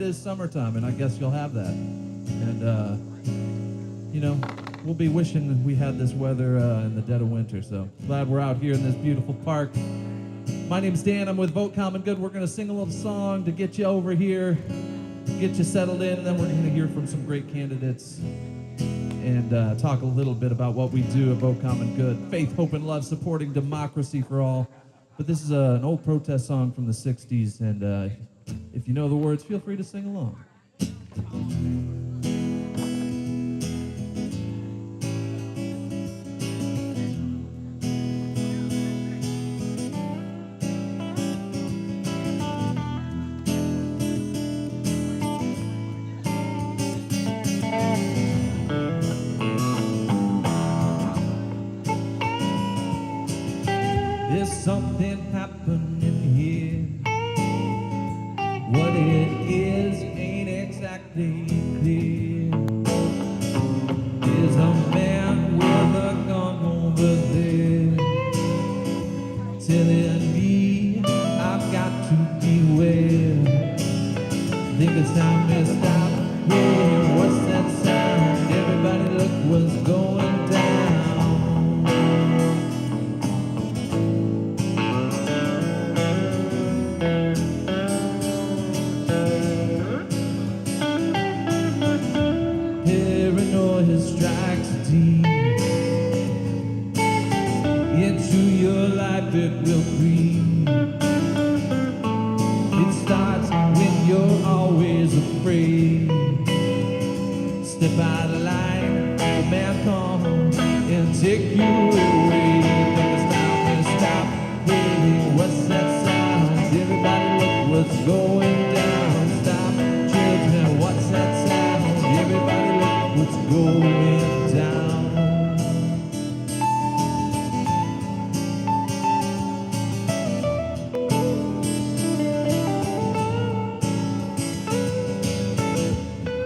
It is summertime, and I guess you'll have that. And, we'll be wishing we had this weather in the dead of winter, so glad we're out here in this beautiful park. My name's Dan. I'm with Vote Common Good. We're going to sing a little song to get you over here, get you settled in, and then we're going to hear from some great candidates and talk a little bit about what we do at Vote Common Good. Faith, hope, and love, supporting democracy for all. But this is an old protest song from the 60s, and if you know the words, feel free to sing along. There's something happening here. What it is ain't exactly clear. There's a man with a gun over there telling me I've got to beware. Think it's time to stop. Hey, what's that sound? Everybody look what's going down. Strikes deep into your life, it will creep. It starts when you're always afraid. Step out of line, the man come and take you away. Think it's time to stop. Hey, what's that sound? Everybody look what's going down. Stop, children, what's that sound? Everybody look what's going down.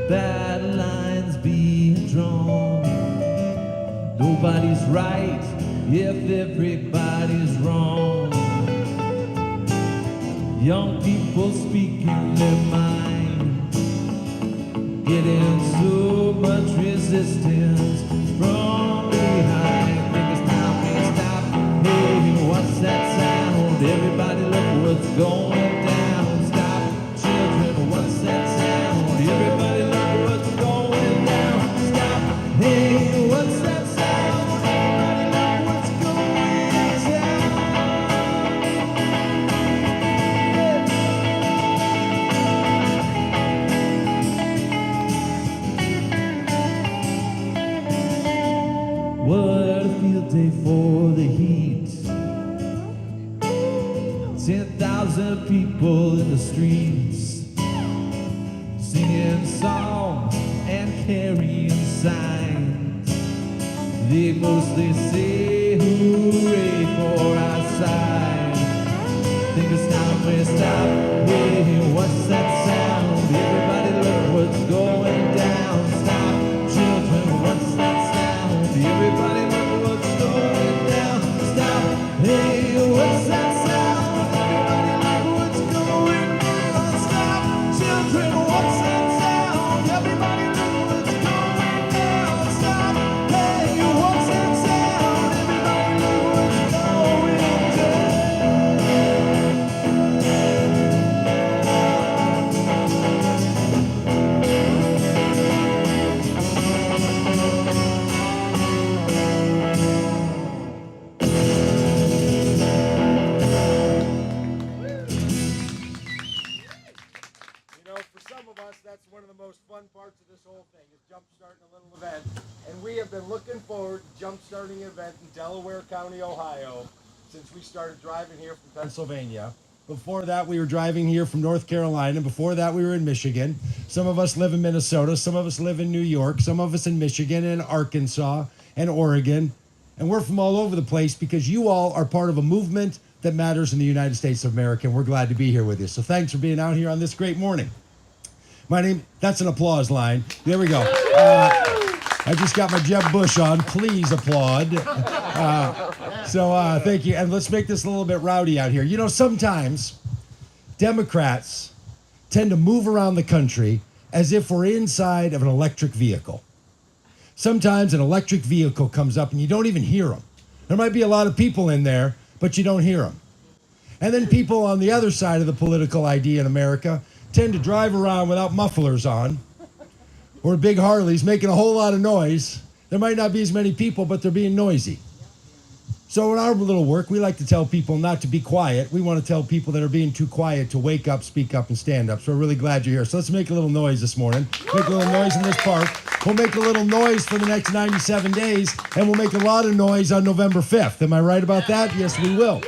Bad lines being drawn. Nobody's right if everybody's wrong. Young people speaking their mind, getting so much resistance from behind. Think it's time to stop. Hey, what's that sound? Everybody look what's going down. Stop, children, what's that sound? Everybody look what's going down. Stop, hey, what's that sound? Everybody look what's going down. What a field day for the heat. 10,000 people in the streets, singing songs and carrying signs. They mostly say hooray for our side. Think it's time we stop. Hey, what's that sound? Everybody look what's going down. Stop, children, what's that sound? Everybody look what's going down. Stop, hey, what's that sound? Everybody look what's going down. Stop, children, what's that sound? Everybody look what's going down. Stop, hey, what's that sound? Everybody look what's going down. For some of us, that's one of the most fun parts of this whole thing, is jump-starting a little event. And we have been looking forward to jump-starting an event in Delaware County, Ohio, since we started driving here from Pennsylvania. Before that, we were driving here from North Carolina. Before that, we were in Michigan. Some of us live in Minnesota. Some of us live in New York. Some of us in Michigan and Arkansas and Oregon. And we're from all over the place because you all are part of a movement that matters in the United States of America. And we're glad to be here with you. So thanks for being out here on this great morning. That's an applause line. There we go. I just got my Jeb Bush on. Please applaud. Thank you. And let's make this a little bit rowdy out here. You know, sometimes Democrats tend to move around the country as if we're inside of an electric vehicle. Sometimes an electric vehicle comes up and you don't even hear them. There might be a lot of people in there, but you don't hear them. And then people on the other side of the political idea in America tend to drive around without mufflers on, or big Harleys making a whole lot of noise. There might not be as many people, but they're being noisy. So in our little work, we like to tell people not to be quiet. We want to tell people that are being too quiet to wake up, speak up, and stand up. So we're really glad you're here. So let's make a little noise this morning. Make a little noise in this park. We'll make a little noise for the next 97 days, and we'll make a lot of noise on November 5th. Am I right about that? Yes, we will.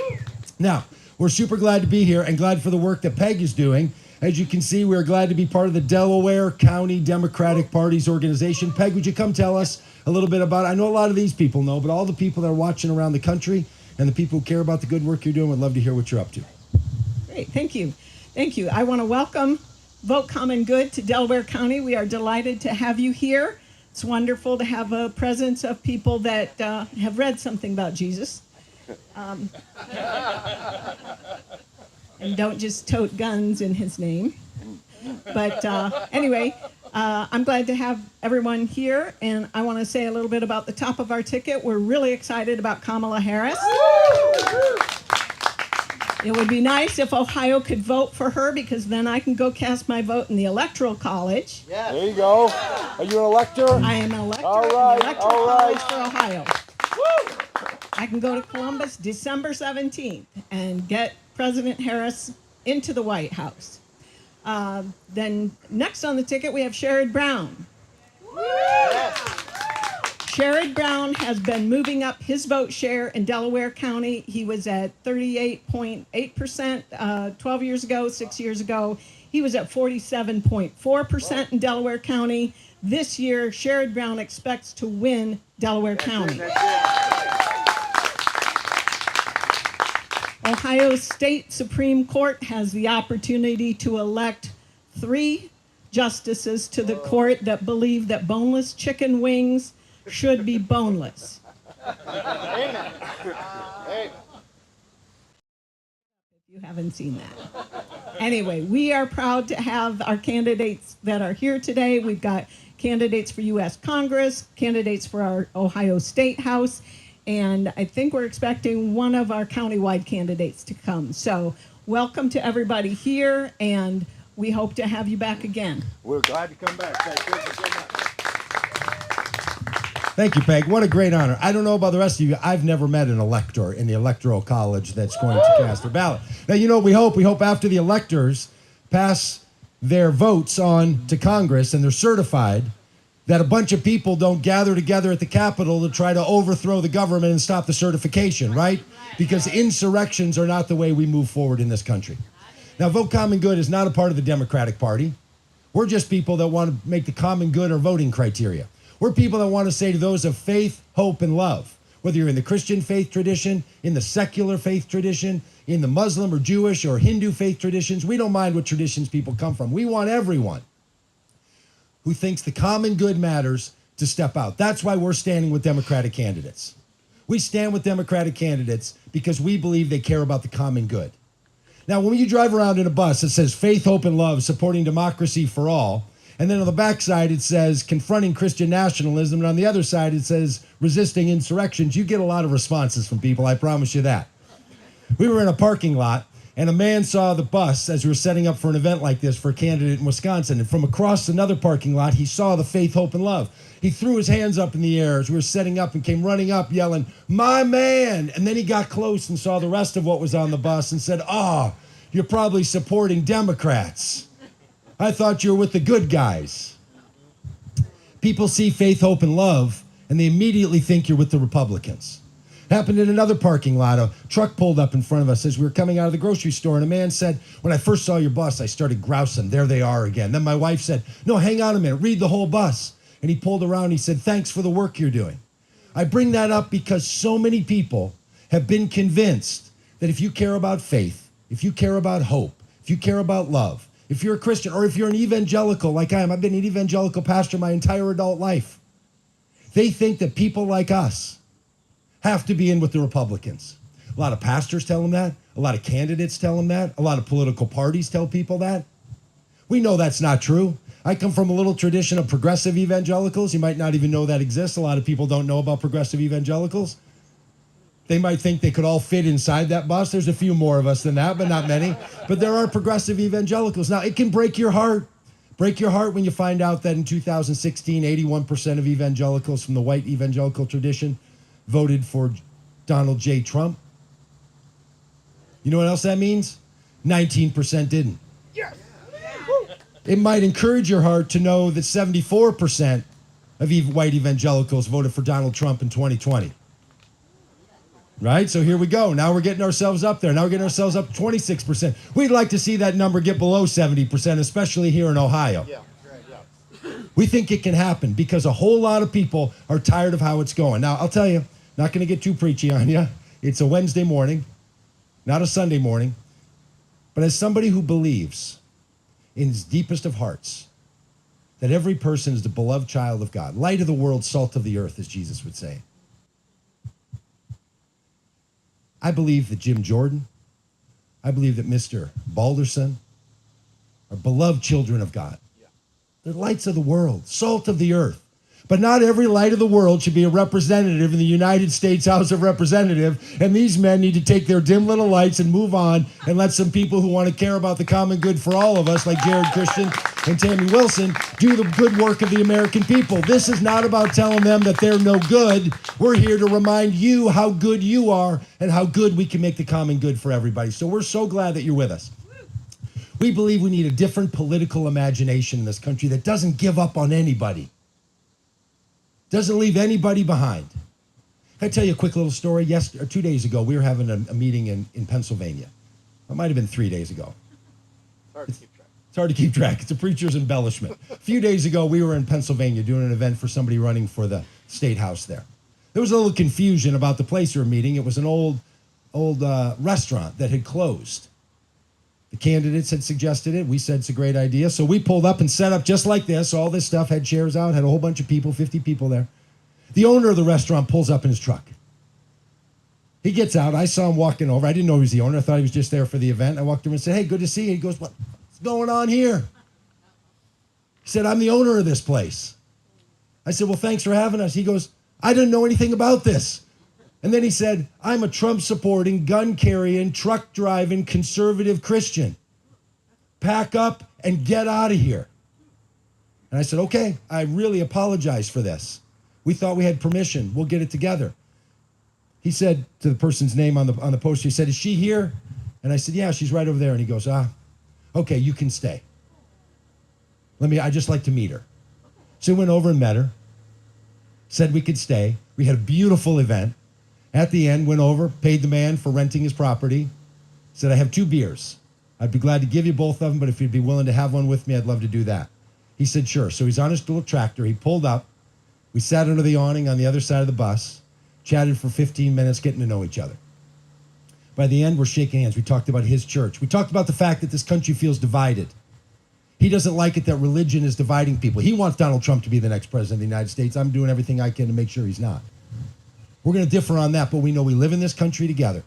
Now, we're super glad to be here and glad for the work that Peg is doing. As you can see, we're glad to be part of the Delaware County Democratic Party's organization. Peg, would you come tell us a little bit about it? I know a lot of these people know, but all the people that are watching around the country and the people who care about the good work you're doing would love to hear what you're up to. Great, thank you. Thank you. I want to welcome Vote Common Good to Delaware County. We are delighted to have you here. It's wonderful to have a presence of people that have read something about Jesus. And don't just tote guns in his name. But anyway, I'm glad to have everyone here, and I want to say a little bit about the top of our ticket. We're really excited about Kamala Harris. It would be nice if Ohio could vote for her, because then I can go cast my vote in the Electoral College. Yeah. There you go. Are you an elector? I am an elector All in right, the Electoral all right. College for Ohio. I can go to Columbus December 17th and get President Harris into the White House. Then next on the ticket, we have Jerrad Brown. Jerrad Brown has been moving up his vote share in Delaware County. He was at 38.8% 12 years ago, 6 years ago. He was at 47.4% in Delaware County. This year, Jerrad Brown expects to win Delaware County. Ohio State Supreme Court has the opportunity to elect 3 justices to the court that believe that boneless chicken wings should be boneless. If you haven't seen that. Anyway, we are proud to have our candidates that are here today. We've got candidates for U.S. Congress, candidates for our Ohio State House, and I think we're expecting one of our countywide candidates to come. So welcome to everybody here, and we hope to have you back again. We're glad to come back. Thank you so much. Thank you, Peg. What a great honor. I don't know about the rest of you. I've never met an elector in the Electoral College that's going to cast their ballot. Now, you know what we hope? We hope after the electors pass their votes on to Congress and they're certified, that a bunch of people don't gather together at the Capitol to try to overthrow the government and stop the certification, right? Because insurrections are not the way we move forward in this country. Now, Vote Common Good is not a part of the Democratic Party. We're just people that want to make the common good our voting criteria. We're people that want to say to those of faith, hope, and love, whether you're in the Christian faith tradition, in the secular faith tradition, in the Muslim or Jewish or Hindu faith traditions, we don't mind what traditions people come from. We want everyone who thinks the common good matters to step out. That's why we're standing with Democratic candidates. We stand with Democratic candidates because we believe they care about the common good. Now, when you drive around in a bus that says faith, hope, and love, supporting democracy for all, and then on the backside it says confronting Christian nationalism, and on the other side it says resisting insurrections, you get a lot of responses from people, I promise you that. We were in a parking lot, and a man saw the bus as we were setting up for an event like this for a candidate in Wisconsin, and from across another parking lot, he saw the faith, hope, and love. He threw his hands up in the air as we were setting up and came running up yelling, "My man!" And then he got close and saw the rest of what was on the bus and said, "Ah, you're probably supporting Democrats. I thought you were with the good guys." People see faith, hope, and love, and they immediately think you're with the Republicans. It happened in another parking lot. A truck pulled up in front of us as we were coming out of the grocery store, and a man said, "When I first saw your bus, I started grousing. There they are again." Then my wife said, "No, hang on a minute. Read the whole bus." And he pulled around and he said, "Thanks for the work you're doing." I bring that up because so many people have been convinced that if you care about faith, if you care about hope, if you care about love, if you're a Christian, or if you're an evangelical like I am, I've been an evangelical pastor my entire adult life, they think that people like us have to be in with the Republicans. A lot of pastors tell them that. A lot of candidates tell them that. A lot of political parties tell people that. We know that's not true. I come from a little tradition of progressive evangelicals. You might not even know that exists. A lot of people don't know about progressive evangelicals. They might think they could all fit inside that bus. There's a few more of us than that, but not many. But there are progressive evangelicals. Now, it can break your heart. Break your heart when you find out that in 2016, 81% of evangelicals from the white evangelical tradition voted for Donald J. Trump. You know what else that means? 19% didn't. Yes. It might encourage your heart to know that 74% of white evangelicals voted for Donald Trump in 2020. Right? So here we go. Now we're getting ourselves up there. Now we're getting ourselves up to 26%. We'd like to see that number get below 70%, especially here in Ohio. Yeah. We think it can happen because a whole lot of people are tired of how it's going. Now, I'll tell you, not going to get too preachy on you. It's a Wednesday morning, not a Sunday morning. But as somebody who believes in his deepest of hearts that every person is the beloved child of God, light of the world, salt of the earth, as Jesus would say, I believe that Jim Jordan, I believe that Mr. Balderson are beloved children of God. They're lights of the world, salt of the earth. But not every light of the world should be a representative in the United States House of Representatives, and these men need to take their dim little lights and move on and let some people who want to care about the common good for all of us, like Jerrad Christian and Tamie Wilson, do the good work of the American people. This is not about telling them that they're no good. We're here to remind you how good you are and how good we can make the common good for everybody. So we're so glad that you're with us. We believe we need a different political imagination in this country that doesn't give up on anybody. Doesn't leave anybody behind. Can I tell you a quick little story? 2 days ago, we were having a meeting in Pennsylvania. It might have been 3 days ago. It's hard to keep track. It's a preacher's embellishment. A few days ago, we were in Pennsylvania doing an event for somebody running for the state house there. There was a little confusion about the place we were meeting. It was an old restaurant that had closed. The candidates had suggested it. We said it's a great idea. So we pulled up and set up just like this. All this stuff, had chairs out, had a whole bunch of people, 50 people there. The owner of the restaurant pulls up in his truck. He gets out. I saw him walking over. I didn't know he was the owner. I thought he was just there for the event. I walked over and said, "Hey, good to see you." He goes, "What's going on here?" He said, "I'm the owner of this place." I said, "Well, thanks for having us." He goes, "I didn't know anything about this." And then he said, "I'm a Trump-supporting, gun-carrying, truck-driving, conservative Christian. Pack up and get out of here." And I said, "Okay, I really apologize for this. We thought we had permission. We'll get it together." He said to the person's name on the poster, he said, "Is she here?" And I said, "Yeah, she's right over there." And he goes, "Okay, you can stay. I'd just like to meet her." So we went over and met her, said we could stay. We had a beautiful event. At the end, went over, paid the man for renting his property, said, "I have 2 beers. I'd be glad to give you both of them, but if you'd be willing to have one with me, I'd love to do that." He said, "Sure." So he's on his little tractor. He pulled up. We sat under the awning on the other side of the bus, chatted for 15 minutes, getting to know each other. By the end, we're shaking hands. We talked about his church. We talked about the fact that this country feels divided. He doesn't like it that religion is dividing people. He wants Donald Trump to be the next president of the United States. I'm doing everything I can to make sure he's not. We're going to differ on that, but we know we live in this country together.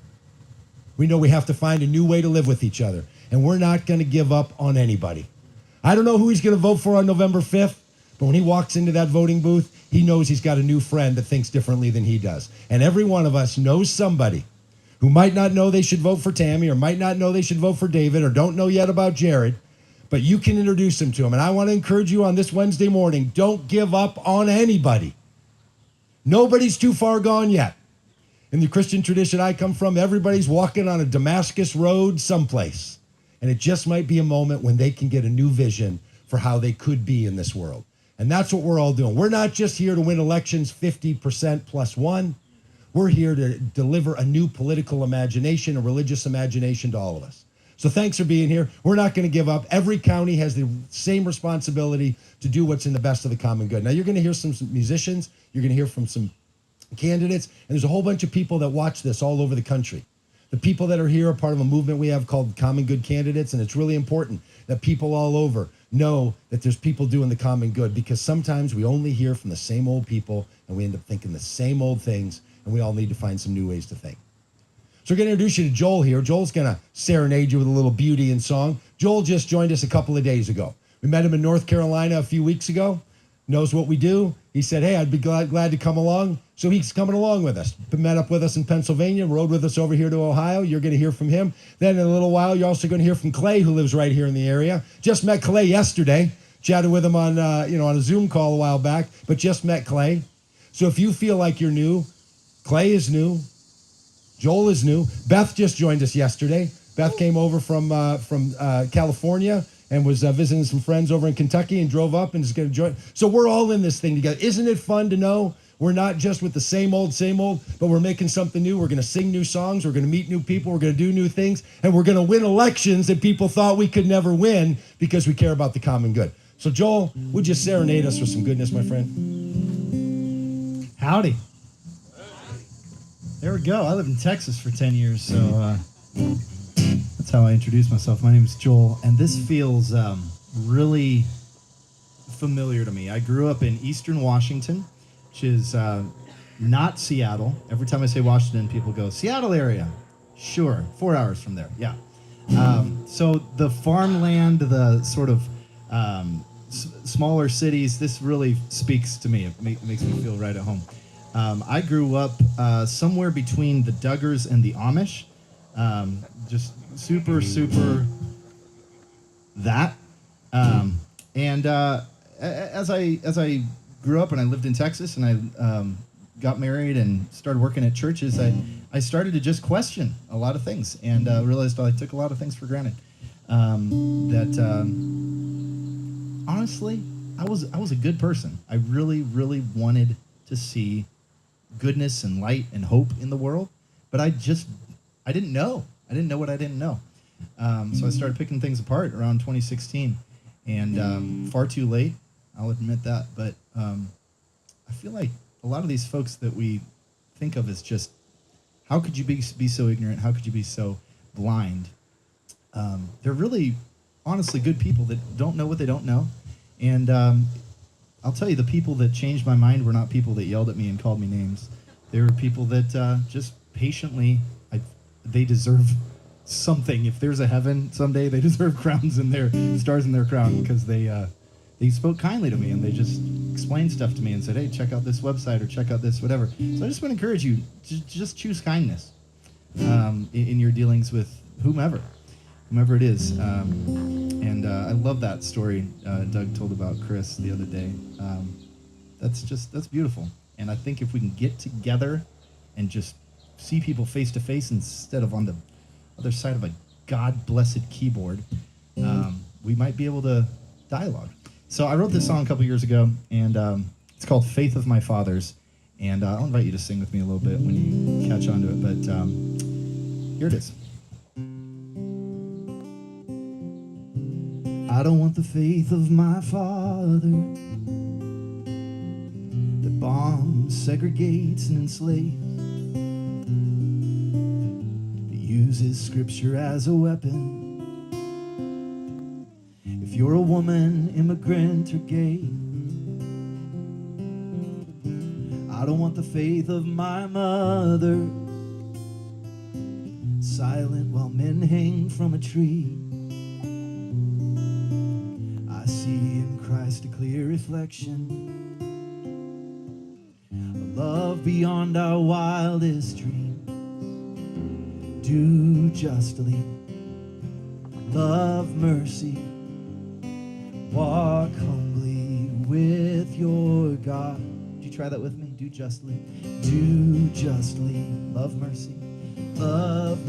We know we have to find a new way to live with each other, and we're not going to give up on anybody. I don't know who he's going to vote for on November 5th, but when he walks into that voting booth, he knows he's got a new friend that thinks differently than he does. And every one of us knows somebody who might not know they should vote for Tamie, or might not know they should vote for David, or don't know yet about Jerrad, but you can introduce him to him. And I want to encourage you on this Wednesday morning, don't give up on anybody. Nobody's too far gone yet. In the Christian tradition I come from, everybody's walking on a Damascus road someplace. And it just might be a moment when they can get a new vision for how they could be in this world. And that's what we're all doing. We're not just here to win elections 50% plus one. We're here to deliver a new political imagination, a religious imagination to all of us. So thanks for being here. We're not going to give up. Every county has the same responsibility to do what's in the best of the common good. Now, you're going to hear some musicians. You're going to hear from some candidates. And there's a whole bunch of people that watch this all over the country. The people that are here are part of a movement we have called Common Good Candidates. And it's really important that people all over know that there's people doing the common good, because sometimes we only hear from the same old people and we end up thinking the same old things, and we all need to find some new ways to think. So we're going to introduce you to Joel here. Joel's going to serenade you with a little beauty and song. Joel just joined us a couple of days ago. We met him in North Carolina a few weeks ago. Knows what we do. He said, hey, I'd be glad to come along. So he's coming along with us. Met up with us in Pennsylvania, rode with us over here to Ohio. You're going to hear from him. Then in a little while, you're also going to hear from Clay, who lives right here in the area. Just met Clay yesterday. Chatted with him on on a Zoom call a while back, but just met Clay. So if you feel like you're new, Clay is new. Joel is new. Beth just joined us yesterday. Beth came over from California and was visiting some friends over in Kentucky and drove up and is going to join. So we're all in this thing together. Isn't it fun to know we're not just with the same old, but we're making something new. We're going to sing new songs. We're going to meet new people. We're going to do new things. And we're going to win elections that people thought we could never win because we care about the common good. So Joel, would you serenade us with some goodness, my friend? Howdy. There we go. I lived in Texas for 10 years, so that's how I introduce myself. My name is Joel, and this feels really familiar to me. I grew up in Eastern Washington, which is not Seattle. Every time I say Washington, people go, Seattle area. Sure, 4 hours from there, yeah. So the farmland, the sort of smaller cities, this really speaks to me. It makes me feel right at home. I grew up somewhere between the Duggars and the Amish. Just super that. And as I grew up and I lived in Texas and I got married and started working at churches, I started to just question a lot of things and realized I took a lot of things for granted. Honestly, I was a good person. I really wanted to see goodness and light and hope in the world, but I didn't know. I didn't know what I didn't know. So I started picking things apart around 2016, and far too late, I'll admit that. But I feel like a lot of these folks that we think of as just, how could you be so ignorant? How could you be so blind? They're really, honestly, good people that don't know what they don't know. And I'll tell you, the people that changed my mind were not people that yelled at me and called me names. They were people that just patiently, they deserve something. If there's a heaven someday, they deserve crowns in their stars in their crown, because they spoke kindly to me and they just explained stuff to me and said, hey, check out this website or check out this whatever. So I just want to encourage you to just choose kindness in your dealings with whomever it is. And I love that story Doug told about Chris the other day. That's beautiful. And I think if we can get together and just see people face to face instead of on the other side of a God-blessed keyboard, we might be able to dialogue. So I wrote this song a couple years ago, and it's called Faith of My Fathers. And I'll invite you to sing with me a little bit when you catch on to it. But here it is. I don't want the faith of my father that bombs, segregates, and enslaves, that uses scripture as a weapon. If you're a woman, immigrant, or gay, I don't want the faith of my mother, silent while men hang from a tree. I see in Christ a clear reflection, a love beyond our wildest dreams. Do justly, love mercy, walk humbly with your God. Would you try that with me? Do justly, love mercy, walk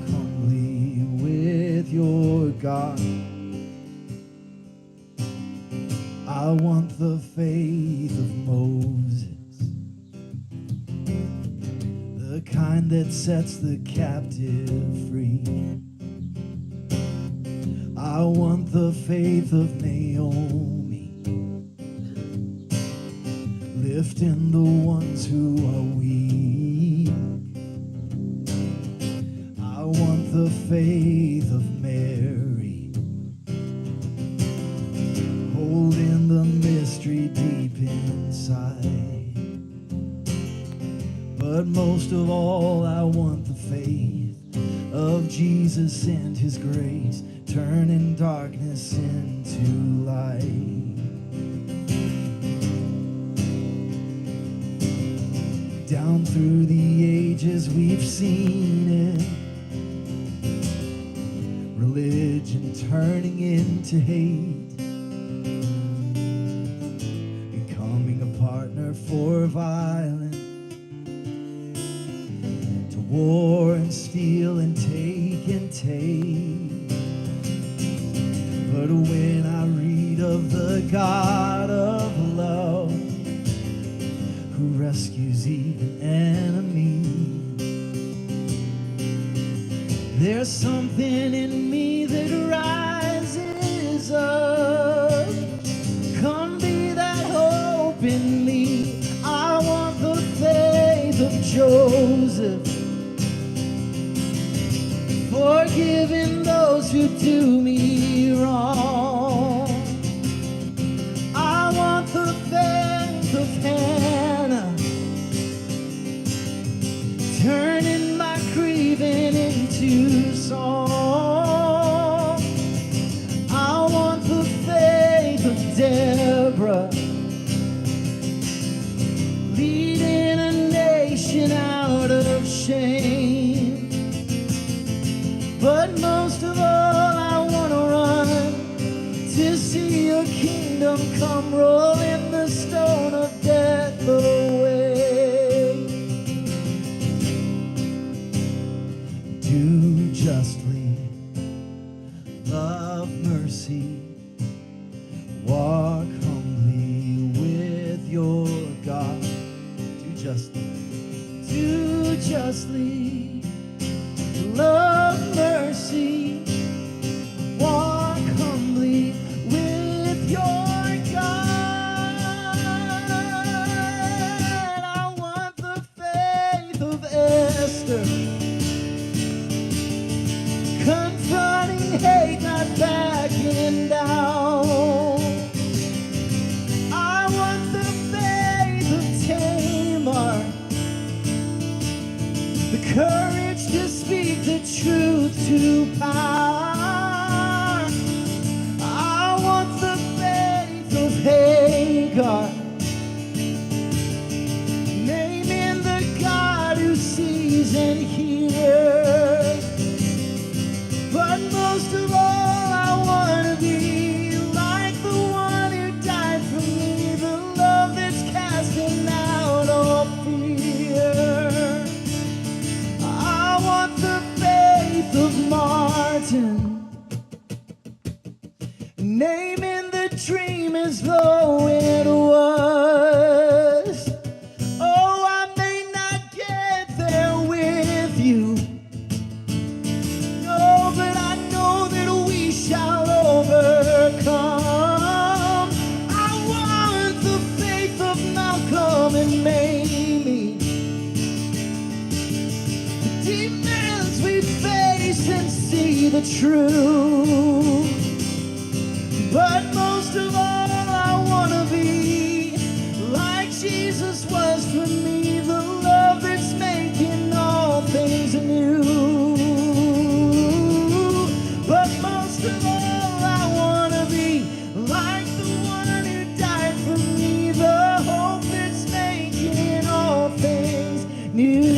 humbly with your God. I want the faith of Moses, the kind that sets the captive free. I want the faith of Naomi, lifting the ones who are weak. I want the faith of Mary, holding the mystery deep inside. But But most of all, I want the faith of Jesus and his grace, turning darkness into light. Down through the ages we've seen it, religion turning into hate, becoming a partner for violence, to war and steal and take and take. But when I read of the God of love, who rescues even enemies, there's something in me that rises up. Come be that hope in me. I want the faith of Joseph, forgiving those who do me wrong. I want the faith of Hannah, turning my grieving into song. I want the faith of Deborah, leading a nation out of shame. But most of all, I want to run to see your kingdom come, rolling the stone of death away. Do justly, love mercy, walk humbly with your God. Do justly, love mercy, walk humbly with your God. I want the faith of Esther, confronting hate, not backing down. I want the faith of Tamar, the courage to speak the truth to power. I want the faith of Hagar, naming the God who sees and hears. But most of all, I want to be like the one who died for me, the love that's casting out all fear. I want the faith of Martin, naming the dream as though it was. Oh, I may not get there with you, no, but I know that we shall overcome. I want the faith of Malcolm and Mamie, the demons we face and see the truth. But most of all, I want to be like Jesus was for me, the love that's making all things new. But most of all, I want to be like the one who died for me, the hope that's making all things new.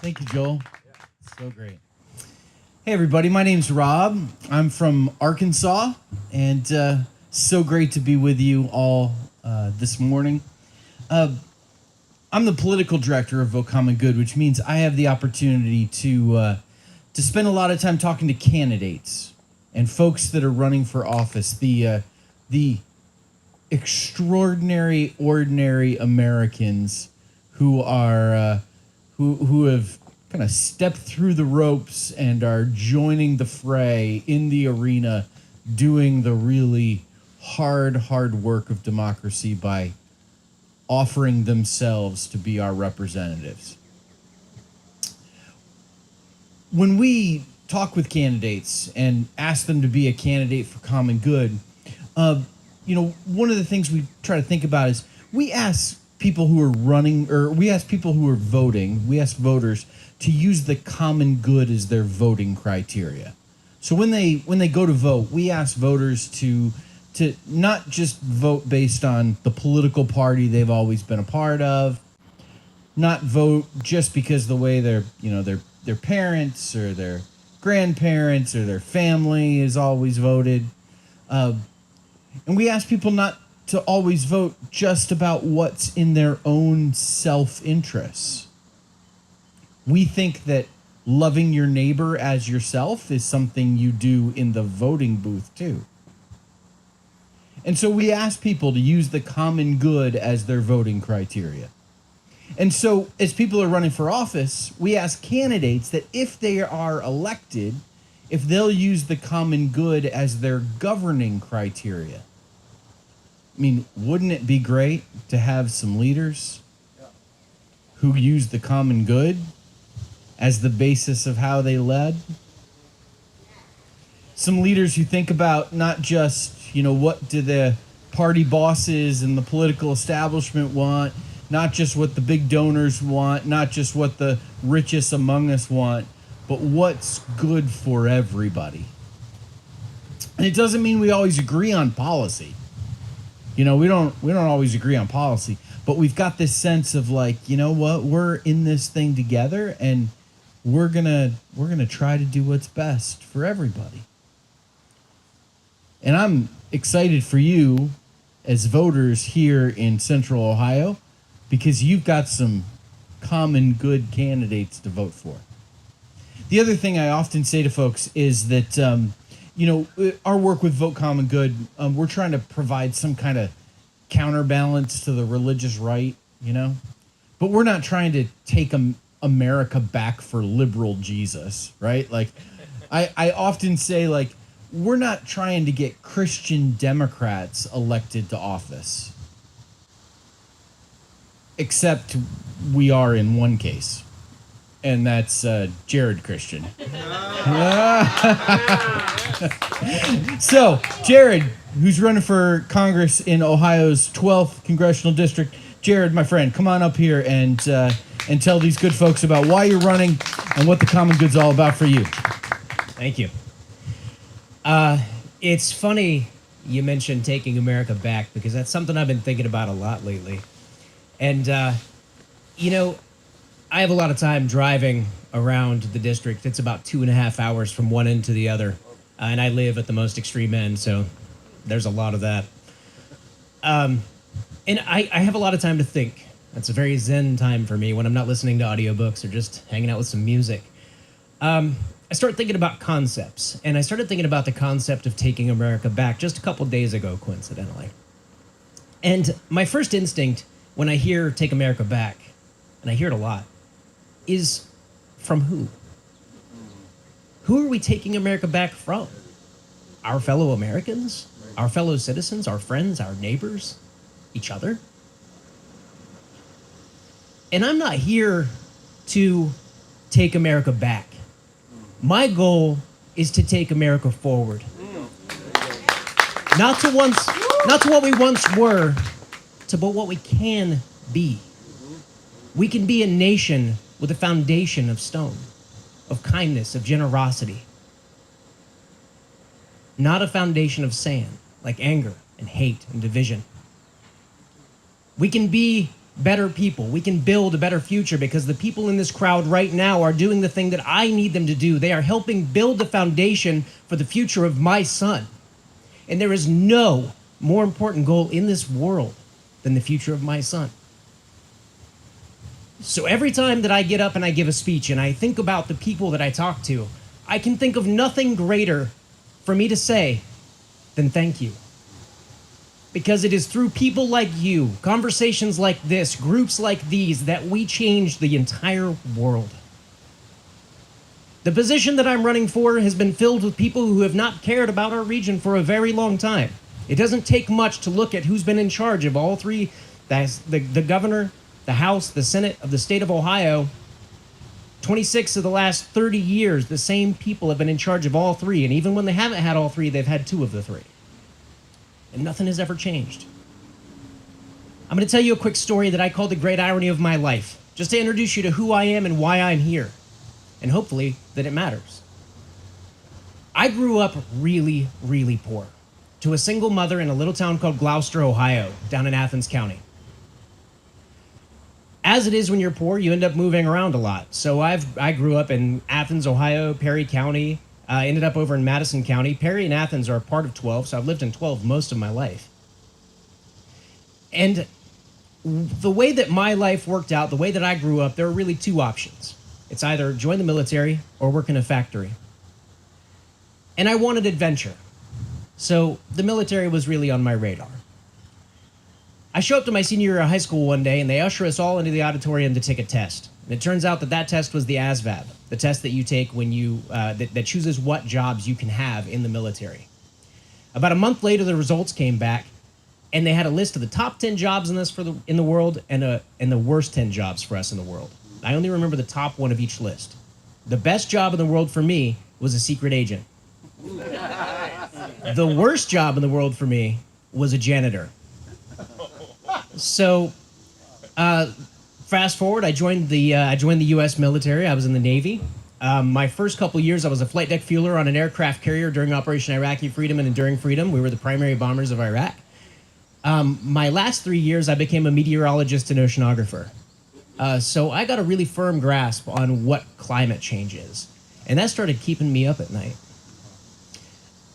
Thank you, Joel. So great. Hey, everybody. My name's Rob. I'm from Arkansas, and so great to be with you all this morning. I'm the political director of Vote Common Good, which means I have the opportunity to spend a lot of time talking to candidates and folks that are running for office, the extraordinary, ordinary Americans who are who have kind of stepped through the ropes and are joining the fray in the arena, doing the really hard work of democracy by offering themselves to be our representatives. When we talk with candidates and ask them to be a candidate for common good, one of the things we try to think about is we ask people who are running, or we ask people who are voting, we ask voters to use the common good as their voting criteria. So when they go to vote, we ask voters to not just vote based on the political party they've always been a part of, not vote just because the way their parents or their grandparents or their family is always voted. And we ask people not to always vote just about what's in their own self-interests. We think that loving your neighbor as yourself is something you do in the voting booth too. And so we ask people to use the common good as their voting criteria. And so as people are running for office, we ask candidates that if they are elected, if they'll use the common good as their governing criteria. I mean, wouldn't it be great to have some leaders who use the common good as the basis of how they led? Some leaders who think about not just, what do the party bosses and the political establishment want, not just what the big donors want, not just what the richest among us want, but what's good for everybody. And it doesn't mean we always agree on policy. We don't always agree on policy, but we've got this sense of we're in this thing together, and we're gonna try to do what's best for everybody. And I'm excited for you as voters here in Central Ohio, because you've got some common good candidates to vote for. The other thing I often say to folks is that, our work with Vote Common Good, we're trying to provide some kind of counterbalance to the religious right, but we're not trying to take America back for liberal Jesus, right? I often say, we're not trying to get Christian Democrats elected to office. Except we are in one case, and that's Jerrad Christian. So, Jerrad, who's running for Congress in Ohio's 12th congressional district. Jerrad, my friend, come on up here and tell these good folks about why you're running and what the common good's all about for you. Thank you. It's funny you mentioned taking America back, because that's something I've been thinking about a lot lately. And, I have a lot of time driving around the district. It's about 2.5 hours from one end to the other. And I live at the most extreme end, so there's a lot of that. And I have a lot of time to think. That's a very zen time for me when I'm not listening to audiobooks or just hanging out with some music. I started thinking about concepts, and I started thinking about the concept of taking America back just a couple days ago, coincidentally. And my first instinct when I hear Take America Back, and I hear it a lot, is from who? Who are we taking America back from? Our fellow Americans? Our fellow citizens? Our friends? Our neighbors? Each other? And I'm not here to take America back. My goal is to take America forward. Not to what we once were, but what we can be. We can be a nation with a foundation of stone, of kindness, of generosity. Not a foundation of sand, like anger and hate and division. We can be better people. We can build a better future, because the people in this crowd right now are doing the thing that I need them to do. They are helping build the foundation for the future of my son. And there is no more important goal in this world than the future of my son. So every time that I get up and I give a speech and I think about the people that I talk to, I can think of nothing greater for me to say than thank you. Because it is through people like you, conversations like this, groups like these, that we change the entire world. The position that I'm running for has been filled with people who have not cared about our region for a very long time. It doesn't take much to look at who's been in charge of all three, the governor, the House, the Senate of the state of Ohio. 26 of the last 30 years, the same people have been in charge of all three. And even when they haven't had all three, they've had two of the three. And nothing has ever changed. I'm going to tell you a quick story that I call the great irony of my life, just to introduce you to who I am and why I'm here. And hopefully that it matters. I grew up really, really poor, to a single mother in a little town called Gloucester, Ohio, down in Athens County. As it is when you're poor, you end up moving around a lot. So I grew up in Athens, Ohio, Perry County, ended up over in Madison County. Perry and Athens are a part of 12, so I've lived in 12 most of my life. And the way that my life worked out, the way that I grew up, there were really two options. It's either join the military or work in a factory. And I wanted adventure. So the military was really on my radar. I show up to my senior year of high school one day, and they usher us all into the auditorium to take a test. And it turns out that that test was the ASVAB, the test that you take when you that chooses what jobs you can have in the military. About a month later, the results came back, and they had a list of the top 10 jobs in the world and the worst 10 jobs for us in the world. I only remember the top one of each list. The best job in the world for me was a secret agent. The worst job in the world for me was a janitor. So, fast forward, I joined the U.S. military. I was in the Navy. My first couple years, I was a flight deck fueler on an aircraft carrier during Operation Iraqi Freedom and Enduring Freedom. We were the primary bombers of Iraq. My last 3 years, I became a meteorologist and oceanographer. So I got a really firm grasp on what climate change is. And that started keeping me up at night.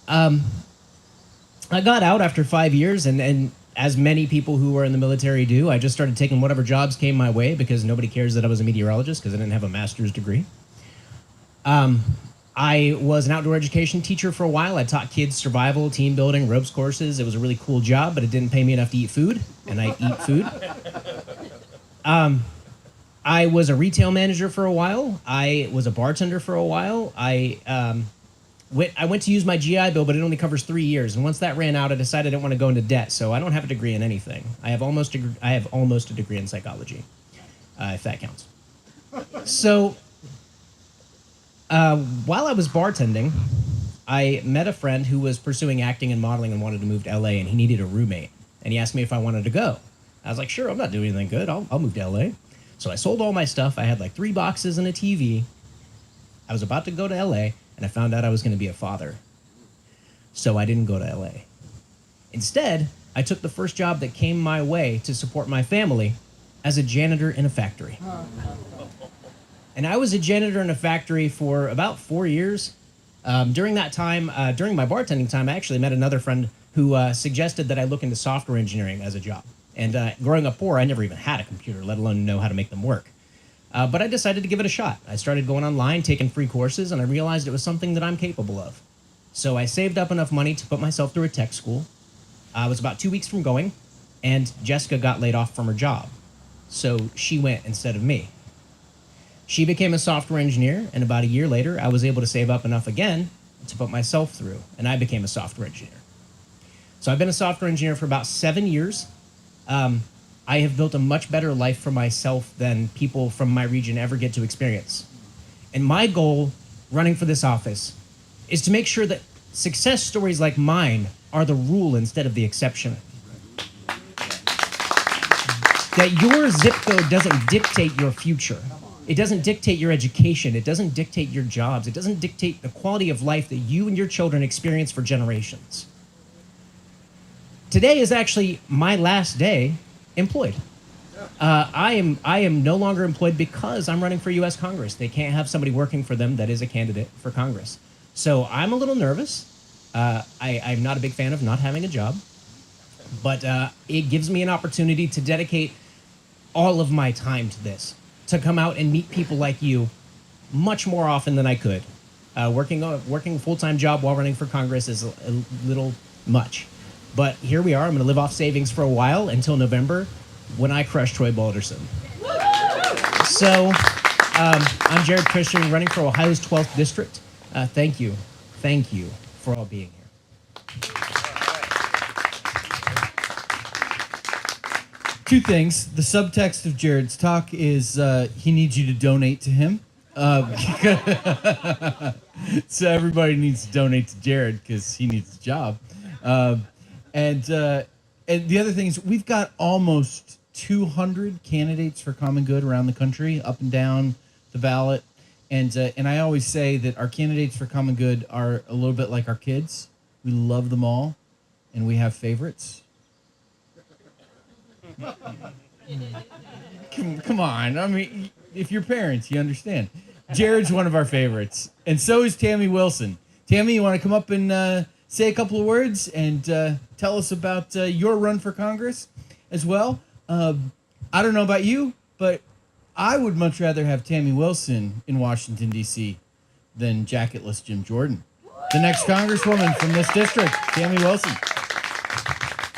I got out after 5 years, and as many people who were in the military do, I just started taking whatever jobs came my way because nobody cares that I was a meteorologist because I didn't have a master's degree. I was an outdoor education teacher for a while. I taught kids survival, team building, ropes courses. It was a really cool job, but it didn't pay me enough to eat food, and I eat food. I was a retail manager for a while. I was a bartender for a while. I went to use my GI Bill, but it only covers 3 years. And once that ran out, I decided I didn't want to go into debt. So I don't have a degree in anything. I have almost a degree in psychology, if that counts. So while I was bartending, I met a friend who was pursuing acting and modeling and wanted to move to LA, and he needed a roommate. And he asked me if I wanted to go. I was like, sure, I'm not doing anything good. I'll move to LA. So I sold all my stuff. I had like 3 boxes and a TV. I was about to go to LA. And I found out I was going to be a father. So I didn't go to LA. Instead, I took the first job that came my way to support my family as a janitor in a factory. And I was a janitor in a factory for about 4 years. During that time, during my bartending time, I actually met another friend who suggested that I look into software engineering as a job. And growing up poor, I never even had a computer, let alone know how to make them work. But I decided to give it a shot. I started going online, taking free courses, and I realized it was something that I'm capable of. So I saved up enough money to put myself through a tech school. I was about 2 weeks from going, and Jessica got laid off from her job. So she went instead of me. She became a software engineer, and about a year later, I was able to save up enough again to put myself through, and I became a software engineer. So I've been a software engineer for about 7 years. I have built a much better life for myself than people from my region ever get to experience. And my goal, running for this office, is to make sure that success stories like mine are the rule instead of the exception. That your zip code doesn't dictate your future. It doesn't dictate your education. It doesn't dictate your jobs. It doesn't dictate the quality of life that you and your children experience for generations. Today is actually my last day employed. I am no longer employed because I'm running for U.S. Congress. They can't have somebody working for them that is a candidate for Congress. So I'm a little nervous. I'm not a big fan of not having a job, but it gives me an opportunity to dedicate all of my time to this, to come out and meet people like you much more often than I could. Working a full-time job while running for Congress is a little much. But here we are. I'm going to live off savings for a while until November when I crush Troy Balderson. So I'm Jerrad Christian, running for Ohio's 12th district. Thank you. Thank you for all being here. 2 things. The subtext of Jerrad's talk is he needs you to donate to him. So everybody needs to donate to Jerrad because he needs a job. And the other thing is we've got almost 200 candidates for common good around the country, up and down the ballot. And I always say that our candidates for common good are a little bit like our kids. We love them all, and we have favorites. Come on. I mean, if you're parents, you understand. Jerrad's one of our favorites, and so is Tamie Wilson. Tamie, you want to come up and say a couple of words and tell us about your run for Congress as well? I don't know about you, but I would much rather have Tamie Wilson in Washington, D.C. than jacketless Jim Jordan. The next Congresswoman from this district, Tamie Wilson.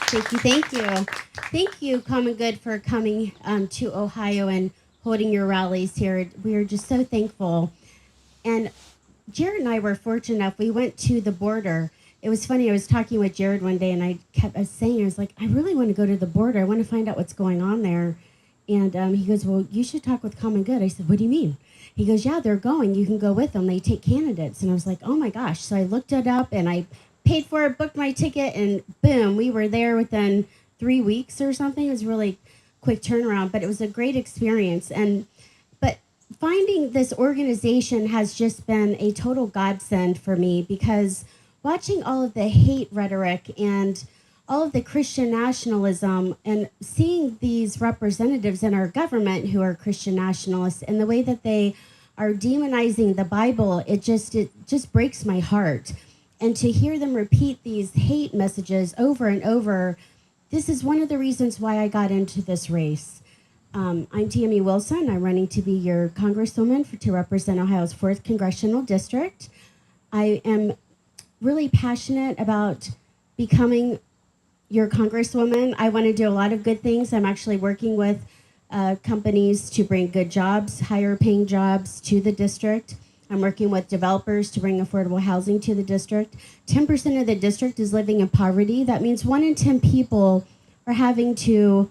Thank you, thank you. Thank you, Common Good, for coming to Ohio and holding your rallies here. We are just so thankful. And Jerrad and I were fortunate enough, we went to the border. It was funny, I was talking with Jerrad one day and I was saying, I was like, I really want to go to the border. I want to find out what's going on there. And he goes, well, you should talk with Common Good. I said, what do you mean? He goes, yeah, they're going. You can go with them. They take candidates. And I was like, oh my gosh. So I looked it up and I paid for it, booked my ticket, and boom, we were there within 3 weeks or something. It was really quick turnaround, but it was a great experience. But finding this organization has just been a total godsend for me, because watching all of the hate rhetoric and all of the Christian nationalism and seeing these representatives in our government who are Christian nationalists and the way that they are demonizing the Bible, it just breaks my heart. And to hear them repeat these hate messages over and over, this is one of the reasons why I got into this race. I'm Tamie Wilson. I'm running to be your congresswoman to represent Ohio's 4th Congressional District. I am really passionate about becoming your congresswoman. I want to do a lot of good things. I'm actually working with companies to bring good jobs, higher paying jobs to the district. I'm working with developers to bring affordable housing to the district. 10% of the district is living in poverty. That means 1 in 10 people are having to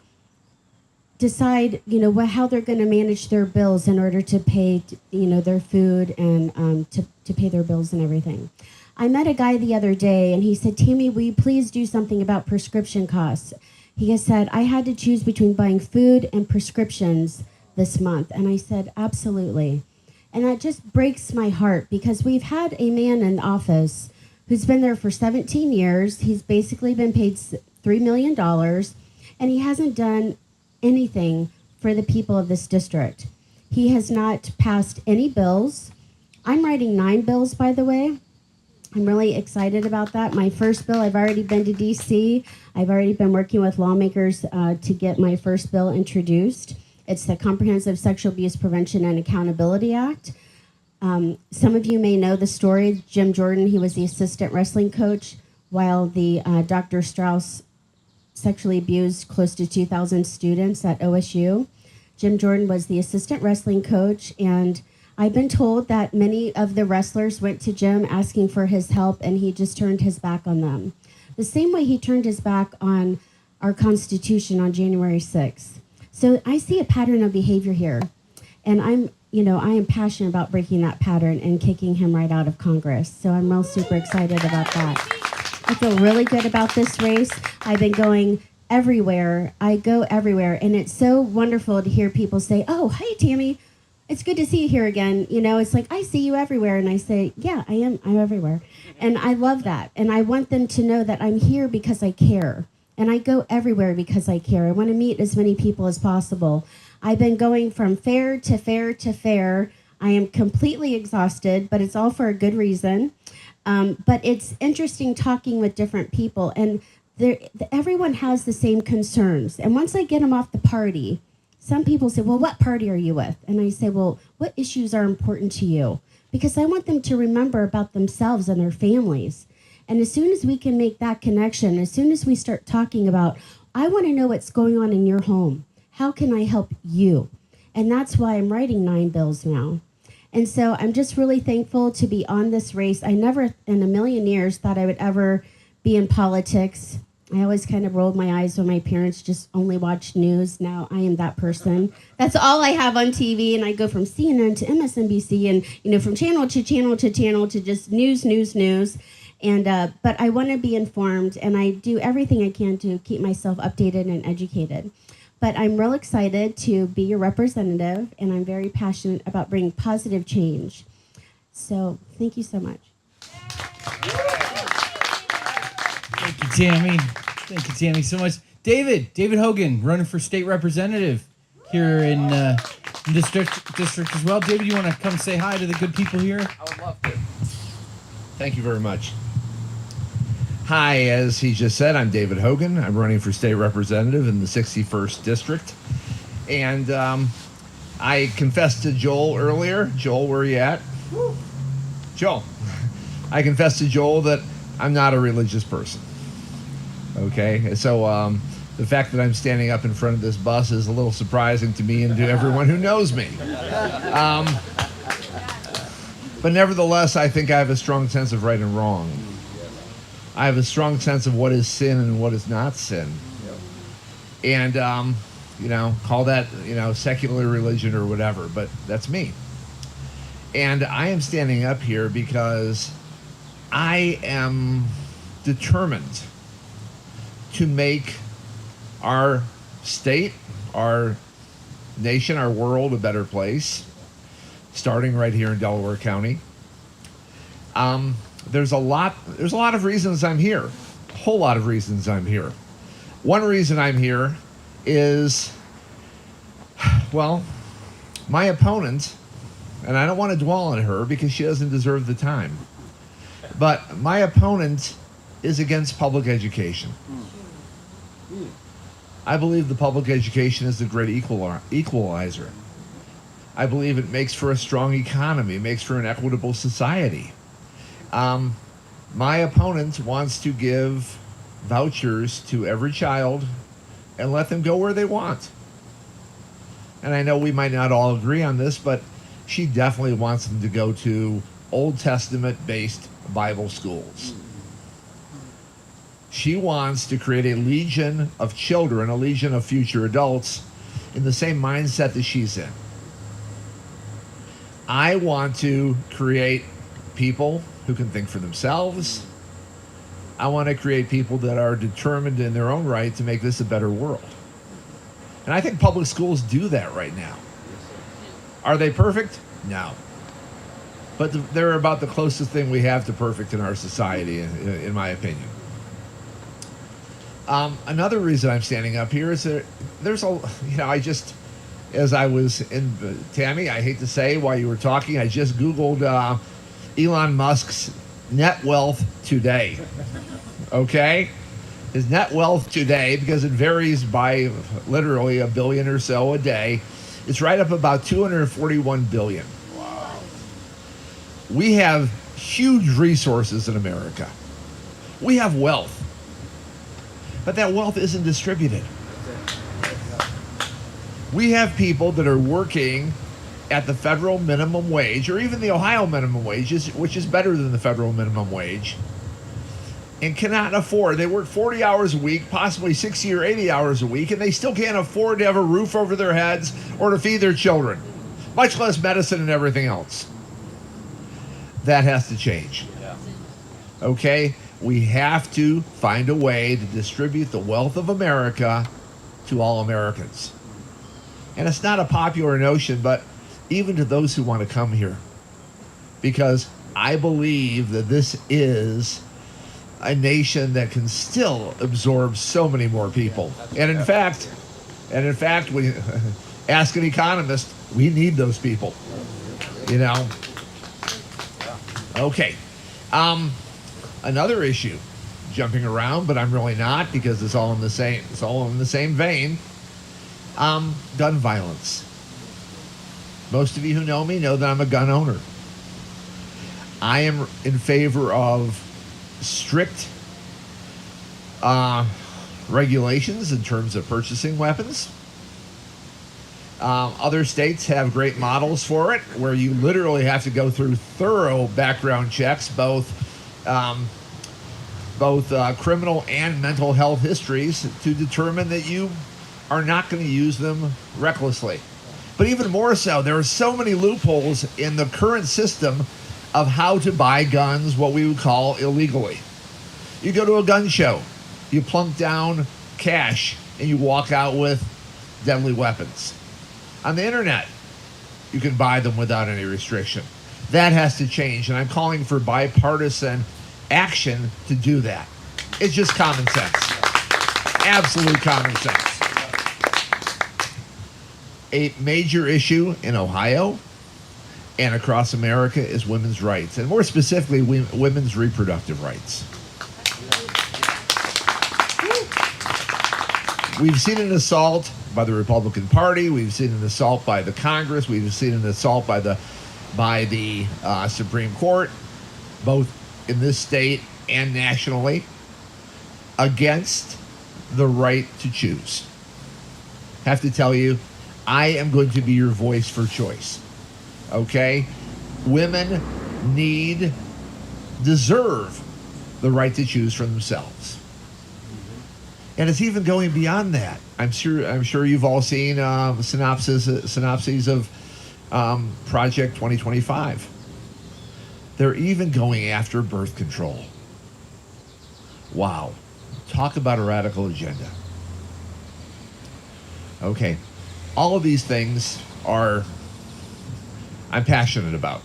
decide, how they're going to manage their bills in order to pay, their food and to pay their bills and everything. I met a guy the other day and he said, Tamie, will you please do something about prescription costs? He said, I had to choose between buying food and prescriptions this month. And I said, absolutely. And that just breaks my heart, because we've had a man in office who's been there for 17 years. He's basically been paid $3 million, and he hasn't done anything for the people of this district. He has not passed any bills. I'm writing 9 bills, by the way. I'm really excited about that. My first bill, I've already been to DC. I've already been working with lawmakers to get my first bill introduced. It's the Comprehensive Sexual Abuse Prevention and Accountability Act. Some of you may know the story. Jim Jordan, he was the assistant wrestling coach while the Dr. Strauss sexually abused close to 2,000 students at OSU. Jim Jordan was the assistant wrestling coach, and I've been told that many of the wrestlers went to Jim asking for his help, and he just turned his back on them. The same way he turned his back on our Constitution on January 6th. So I see a pattern of behavior here, and I am passionate about breaking that pattern and kicking him right out of Congress. So I'm real super excited about that. I feel really good about this race. I've been going everywhere. I go everywhere, and it's so wonderful to hear people say, oh, hey, Tamie, it's good to see you here again. It's like, I see you everywhere. And I say, yeah, I'm everywhere. And I love that. And I want them to know that I'm here because I care. And I go everywhere because I care. I want to meet as many people as possible. I've been going from fair to fair to fair. I am completely exhausted, but it's all for a good reason. But it's interesting talking with different people. And everyone has the same concerns. And once I get them off the party, some people say, well, what party are you with? And I say, well, what issues are important to you? Because I want them to remember about themselves and their families. And as soon as we can make that connection, as soon as we start talking about, I want to know what's going on in your home. How can I help you? And that's why I'm writing 9 bills now. And so I'm just really thankful to be on this race. I never in a million years thought I would ever be in politics. I always kind of rolled my eyes when my parents just only watched news. Now I am that person. That's all I have on TV, and I go from CNN to MSNBC, and from channel to channel to channel to just news. And but I want to be informed, and I do everything I can to keep myself updated and educated. But I'm real excited to be your representative, and I'm very passionate about bringing positive change. So thank you so much. Thank you, Tamie. Thank you, Tamie, so much. David Hogan, running for state representative here in district as well. David, you want to come say hi to the good people here? I would love to. Thank you very much. Hi, as he just said, I'm David Hogan. I'm running for state representative in the 61st district. And I confessed to Joel earlier. Joel, where are you at? Woo. Joel. I confessed to Joel that I'm not a religious person. Okay? So the fact that I'm standing up in front of this bus is a little surprising to me and to everyone who knows me. But nevertheless, I think I have a strong sense of right and wrong. I have a strong sense of what is sin and what is not sin. And, call that, secular religion or whatever, but that's me. And I am standing up here because I am determined to make our state, our nation, our world a better place, starting right here in Delaware County. There's a lot of reasons I'm here. A whole lot of reasons I'm here. One reason I'm here is, my opponent, and I don't want to dwell on her because she doesn't deserve the time, but my opponent is against public education. I believe the public education is the great equalizer. I believe it makes for a strong economy, makes for an equitable society. My opponent wants to give vouchers to every child and let them go where they want. And I know we might not all agree on this, but she definitely wants them to go to Old Testament-based Bible schools. She wants to create a legion of children, a legion of future adults in the same mindset that she's in. I want to create people who can think for themselves. I want to create people that are determined in their own right to make this a better world. And I think public schools do that right now. Are they perfect? No. But they're about the closest thing we have to perfect in our society, in my opinion. Another reason I'm standing up here is as I was in, Tamie, I hate to say while you were talking, I just Googled Elon Musk's net wealth today. Okay? His net wealth today, because it varies by literally $1 billion or so a day, it's right up about $241 billion. Wow. We have huge resources in America. We have wealth. But that wealth isn't distributed. We have people that are working at the federal minimum wage, or even the Ohio minimum wage, which is better than the federal minimum wage, and cannot afford. They work 40 hours a week, possibly 60 or 80 hours a week, and they still can't afford to have a roof over their heads or to feed their children, much less medicine and everything else. That has to change. Okay? We have to find a way to distribute the wealth of America to all Americans. And it's not a popular notion, but even to those who want to come here. Because I believe that this is a nation that can still absorb so many more people. And in fact, we ask an economist, we need those people. Okay. Another issue, jumping around, but I'm really not because it's all in the same vein. Gun violence. Most of you who know me know that I'm a gun owner. I am in favor of strict regulations in terms of purchasing weapons. Other states have great models for it, where you literally have to go through thorough background checks, both both criminal and mental health histories to determine that you are not going to use them recklessly. But even more so, there are so many loopholes in the current system of how to buy guns, what we would call illegally. You go to a gun show, you plunk down cash, and you walk out with deadly weapons. On the internet, you can buy them without any restriction. That has to change, and I'm calling for bipartisan action to do that. It's just common sense. Absolute common sense. A major issue in Ohio and across America is women's rights, and more specifically, women's reproductive rights. We've seen an assault by the Republican Party. We've seen an assault by the Congress. We've seen an assault by the Supreme Court, both in this state and nationally, against the right to choose. Have to tell you, I am going to be your voice for choice. Okay? Women deserve the right to choose for themselves. And it's even going beyond that. I'm sure you've all seen synopses of Project 2025. They're even going after birth control. Wow. Talk about a radical agenda. Okay. All of these things I'm passionate about.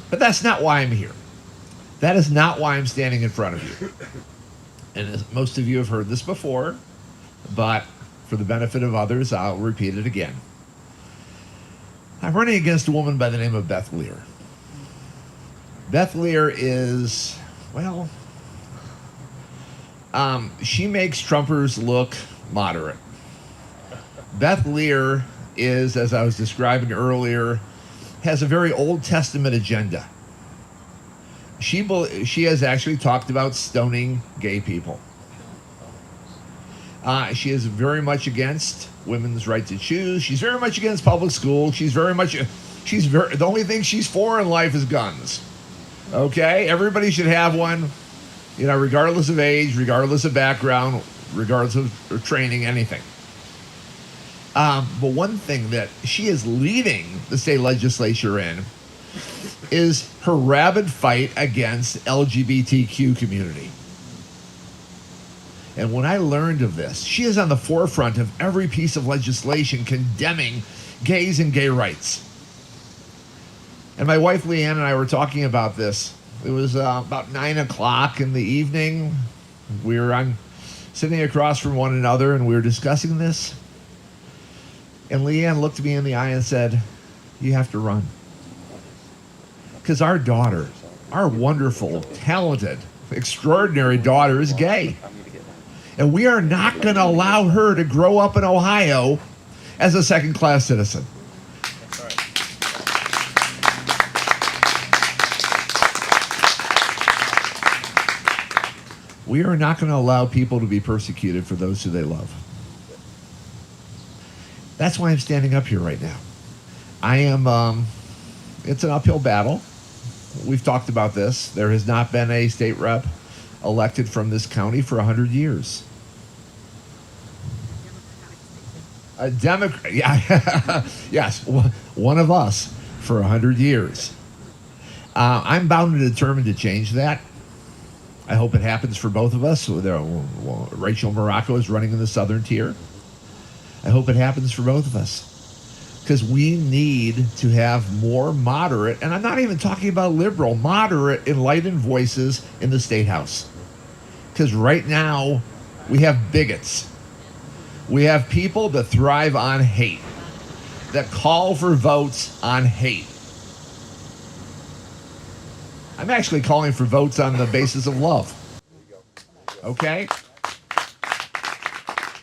But that's not why I'm here. That is not why I'm standing in front of you. And as most of you have heard this before, but for the benefit of others, I'll repeat it again. I'm running against a woman by the name of Beth Lear. Beth Lear is, well, she makes Trumpers look moderate. Beth Lear is, as I was describing earlier, has a very Old Testament agenda. She has actually talked about stoning gay people. She is very much against women's right to choose. She's very much against public school. The only thing she's for in life is guns. Okay? Everybody should have one, regardless of age, regardless of background, regardless of training, anything. But one thing that she is leading the state legislature in is her rabid fight against LGBTQ community. And when I learned of this, she is on the forefront of every piece of legislation condemning gays and gay rights. And my wife Leanne and I were talking about this. It was about 9 o'clock in the evening. We were sitting across from one another and we were discussing this. And Leanne looked me in the eye and said, "You have to run." Because our daughter, our wonderful, talented, extraordinary daughter is gay. And we are not going to allow her to grow up in Ohio as a second-class citizen. That's right. We are not going to allow people to be persecuted for those who they love. That's why I'm standing up here right now. It's an uphill battle. We've talked about this. There has not been a state rep elected from this county for 100 years. A Democrat, yeah, yes, one of us for 100 years. I'm bound and determined to change that. I hope it happens for both of us. Rachel Morocco is running in the southern tier. I hope it happens for both of us. Because we need to have more moderate, and I'm not even talking about liberal, moderate, enlightened voices in the State House. Because right now, we have bigots. We have people that thrive on hate, that call for votes on hate. I'm actually calling for votes on the basis of love. Okay?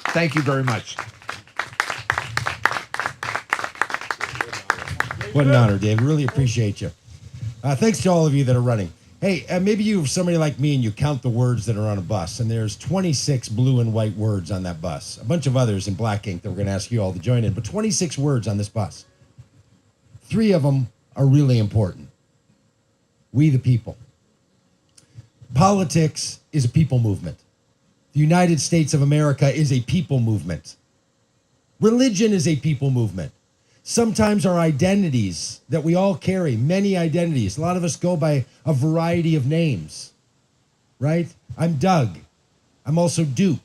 Thank you very much. What an honor, Dave. Really appreciate you. Thanks to all of you that are running. Hey, maybe you're somebody like me and you count the words that are on a bus, and there's 26 blue and white words on that bus. A bunch of others in black ink that we're going to ask you all to join in, but 26 words on this bus. 3 of them are really important. We the people. Politics is a people movement. The United States of America is a people movement. Religion is a people movement. Sometimes our identities that we all carry, many identities, a lot of us go by a variety of names, right? I'm Doug. I'm also Duke.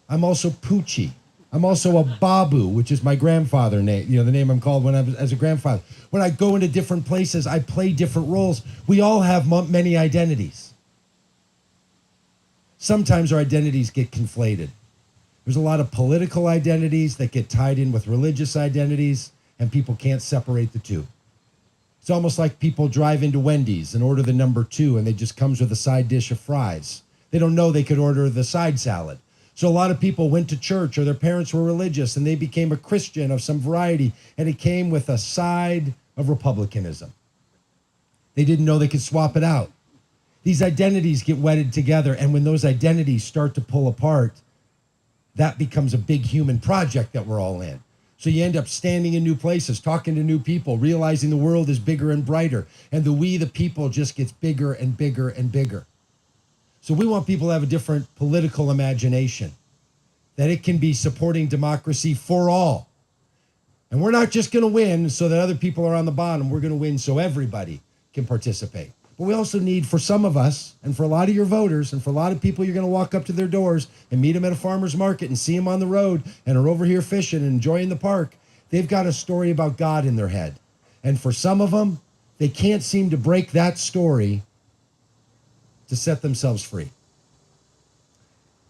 I'm also Poochie. I'm also a Babu, which is my grandfather name, the name I'm called when I was as a grandfather. When I go into different places, I play different roles. We all have many identities. Sometimes our identities get conflated. There's a lot of political identities that get tied in with religious identities, and people can't separate the two. It's almost like people drive into Wendy's and order the number 2, and it just comes with a side dish of fries. They don't know they could order the side salad. So a lot of people went to church, or their parents were religious, and they became a Christian of some variety, and it came with a side of republicanism. They didn't know they could swap it out. These identities get wedded together, and when those identities start to pull apart, that becomes a big human project that we're all in. So you end up standing in new places, talking to new people, realizing the world is bigger and brighter, and the we, the people, just gets bigger and bigger and bigger. So we want people to have a different political imagination, that it can be supporting democracy for all. And we're not just going to win so that other people are on the bottom. We're going to win so everybody can participate. But we also need, for some of us, and for a lot of your voters, and for a lot of people, you're going to walk up to their doors and meet them at a farmer's market and see them on the road and are over here fishing and enjoying the park. They've got a story about God in their head. And for some of them, they can't seem to break that story to set themselves free.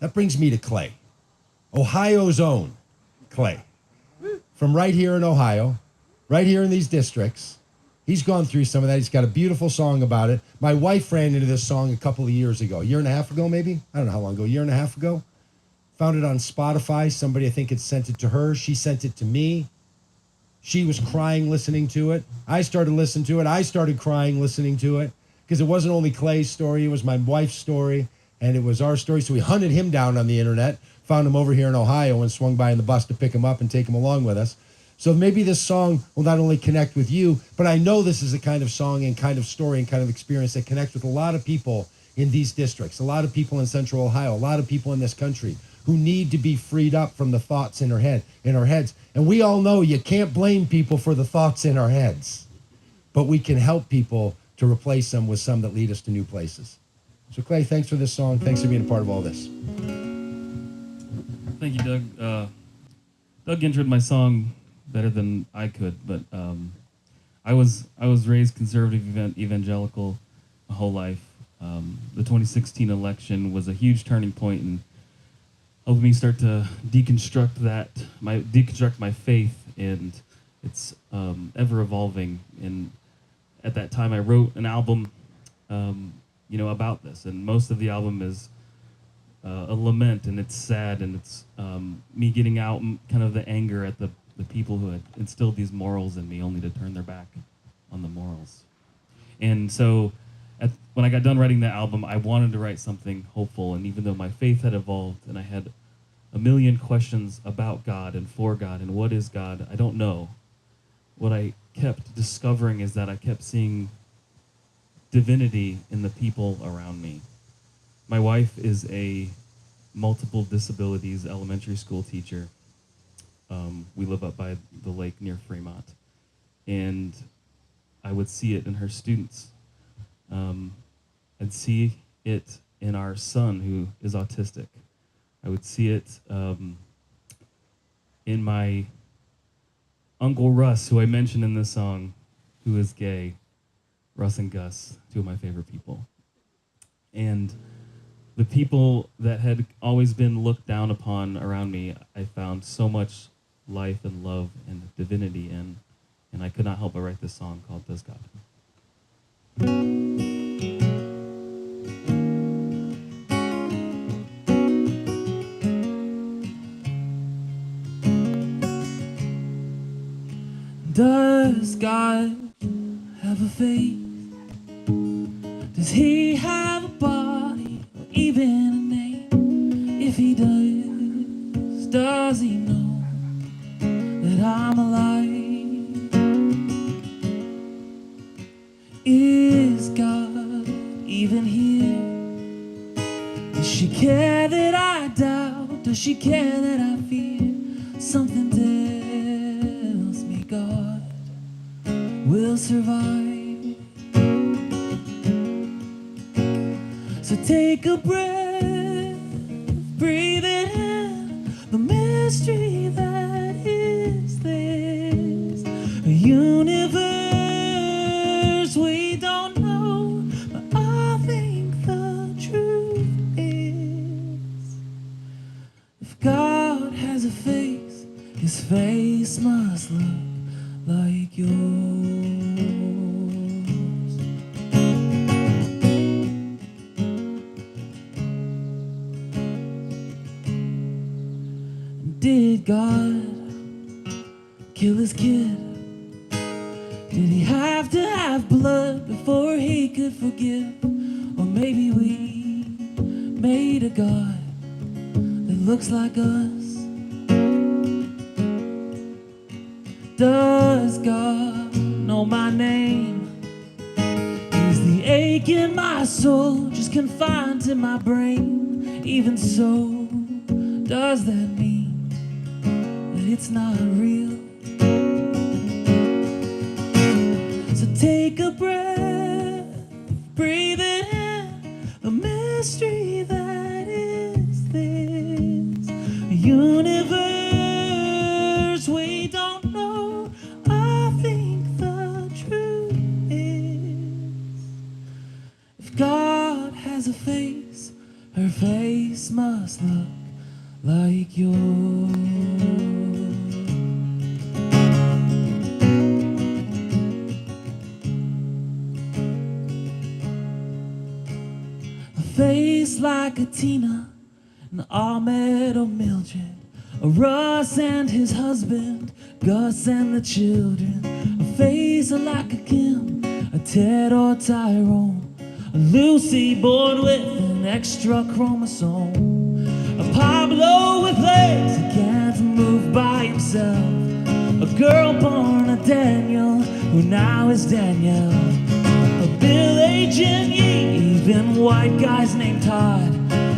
That brings me to Clay, Ohio's own Clay, from right here in Ohio, right here in these districts. He's gone through some of that. He's got a beautiful song about it. My wife ran into this song a couple of years ago, a year and a half ago maybe. I don't know how long ago, a year and a half ago. Found it on Spotify. Somebody I think had sent it to her. She sent it to me. She was crying listening to it. I started listening to it. I started crying listening to it, because it wasn't only Clay's story, it was my wife's story, and it was our story. So we hunted him down on the internet, found him over here in Ohio, and swung by in the bus to pick him up and take him along with us. So maybe this song will not only connect with you, but I know this is the kind of song and kind of story and kind of experience that connects with a lot of people in these districts, a lot of people in Central Ohio, a lot of people in this country who need to be freed up from the thoughts in our heads. And we all know you can't blame people for the thoughts in our heads, but we can help people to replace them with some that lead us to new places. So Clay, thanks for this song. Thanks for being a part of all this. Thank you, Doug. Doug introed my song better than I could, but I was raised conservative evangelical my whole life. The 2016 election was a huge turning point and helped me start to deconstruct my faith, and it's ever evolving. And at that time, I wrote an album, about this, and most of the album is a lament, and it's sad, and it's me getting out kind of the anger at the people who had instilled these morals in me, only to turn their back on the morals. And so when I got done writing that album, I wanted to write something hopeful, and even though my faith had evolved and I had a million questions about God and for God and what is God, I don't know. What I kept discovering is that I kept seeing divinity in the people around me. My wife is a multiple disabilities elementary school teacher. We live up by the lake near Fremont, and I would see it in her students. I'd see it in our son, who is autistic. I would see it in my Uncle Russ, who I mentioned in this song, who is gay. Russ and Gus, two of my favorite people. And the people that had always been looked down upon around me, I found so much life and love and divinity in, and I could not help but write this song called Does God. Does God have a face? Does he have a body or even a name? If he does he know that I'm alive? Is God even here? Does she care that I fear? Something tells me God will survive. So take a breath, breathe it in, the mystery that is this universe we don't know, but I think the truth is, if God has a face, his face must look like yours. Did God kill his kid? Did he have to have blood before he could forgive? Or maybe we made a God that looks like us. Does God know my name? Is the ache in my soul just confined to my brain? Even so, does that mean that it's not real? So take a breath, breathe it in, the mystery that is this universe we don't know. I think the truth is, if God has a face, her face must look like yours. A face like a Tina, an Ahmed or Mildred, a Russ and his husband, Gus and the children. A face like a Kim, a Ted or Tyrone, a Lucy born with an extra chromosome, a Pablo with legs he can't move by himself, a girl born a Daniel who now is Danielle, a Bill Agent Yee, even white guys named Todd.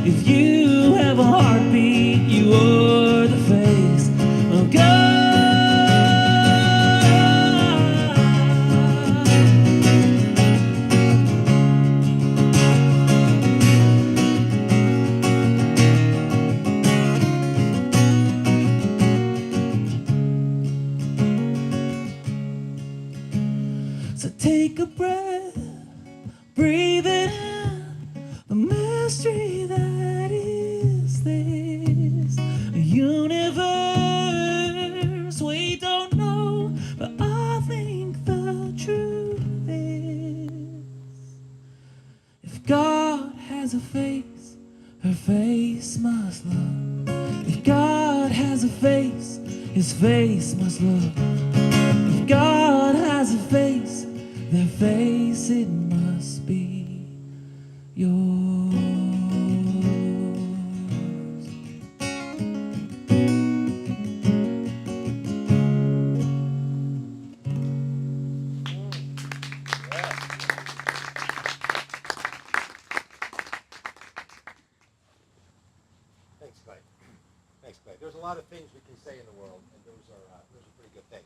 If you have a heartbeat, you are the face of God. So take a breath, breathe it in, the mystery that is this universe we don't know, but I think the truth is, if God has a face, her face must look. If God has a face, his face must look. If God has a face, their face it must be yours. Thanks, Clay. Thanks, Clay. There's a lot of things we can say in the world, and those are pretty good things.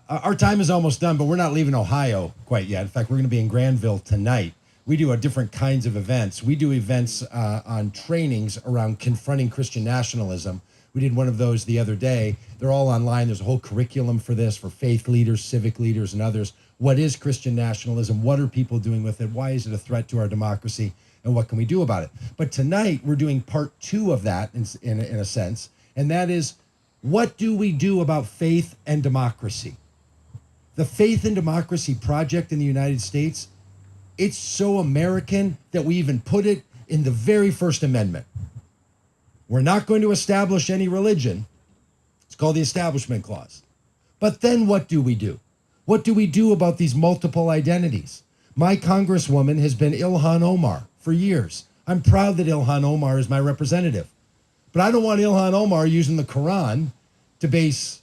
Our time is almost done, but we're not leaving Ohio quite yet. In fact, we're going to be in Granville tonight. We do different kinds of events. We do events on trainings around confronting Christian nationalism. We did one of those the other day. They're all online. There's a whole curriculum for this, for faith leaders, civic leaders, and others. What is Christian nationalism? What are people doing with it? Why is it a threat to our democracy? And what can we do about it? But tonight, we're doing part 2 of that in a sense, and that is, what do we do about faith and democracy? The Faith and Democracy Project in the United States, it's so American that we even put it in the very First Amendment. We're not going to establish any religion. It's called the Establishment Clause. But then what do we do? What do we do about these multiple identities? My congresswoman has been Ilhan Omar for years. I'm proud that Ilhan Omar is my representative. But I don't want Ilhan Omar using the Quran to base